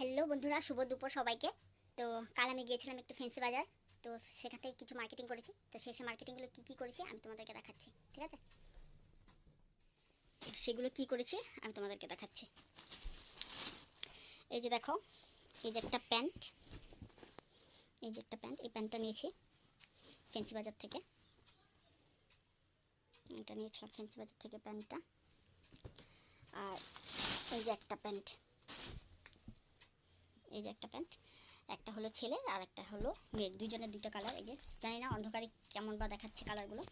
Hello বন্ধুরা, শুভ দুপুর সবাইকে। তো কাল আমি গিয়েছিলাম একটু ফ্যান্সি বাজার। তো সেখান থেকে কিছু মার্কেটিং করেছি। তো সেই মার্কেটিংগুলো কী কী করেছি আমি তোমাদেরকে দেখাচ্ছি, ঠিক আছে? সেগুলো কি করেছি আমি তোমাদেরকে দেখাচ্ছি। এই যে দেখো, এই যে একটা প্যান্ট, এই প্যান্টটা নিয়েছি ফ্যান্সি বাজার থেকে। এটা নিয়েছিলাম ফ্যান্সি বাজার থেকে প্যান্টটা। আর এই যে একটা প্যান্ট, এই যে একটা প্যান্ট, একটা হলো ছেলের আর একটা হলো মেয়ের, দুইজনের দুটো কালার। এই যে জানি না অন্ধকারে কেমন বা দেখাচ্ছে কালারগুলো।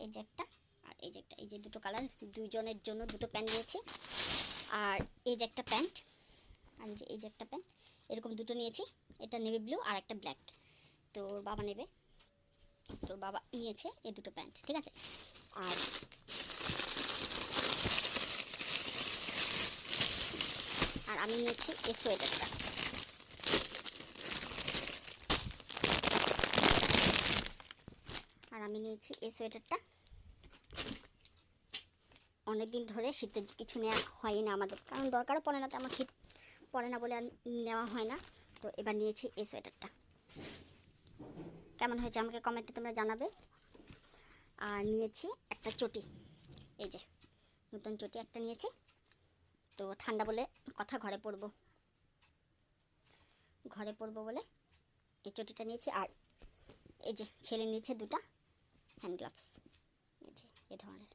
এই যে একটা আর এই যে একটা, এই যে দুটো কালার, দুইজনের জন্য দুটো প্যান্ট নিয়েছি। আর এই যে একটা প্যান্ট, আর এই যে একটা প্যান্ট, এরকম দুটো নিয়েছি। এটা নেভি ব্লু আর একটা ব্ল্যাক। তো বাবা নেবে, তো বাবা নিয়েছে এই দুটো প্যান্ট, ঠিক আছে? আর আর আমি নিয়েছি এই সোয়েটারটা। অনেকদিন ধরে শীতের কিছু নেওয়া হয় না আমাদের, কারণ দরকারও পড়ে না, তেমন শীত পড়ে না বলে আর নেওয়া হয় না। তো এবার নিয়েছি এই সোয়েটারটা। কেমন হয়েছে আমাকে কমেন্টে তোমরা জানাবে। আর নিয়েছি একটা চটি, এই যে নতুন চটি একটা নিয়েছি। তো ঠান্ডা বলে কথা, ঘরে পরবো বলে এই চটিটা নিয়েছি। আর এই যে ছেলে নিয়েছে দুটা হ্যান্ড গ্লাভস, এই যে এই ধরনের।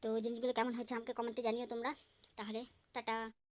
তো জিনিসগুলো কেমন হয়েছে আমাকে কমেন্টে জানিও তোমরা। তাহলে টাটা।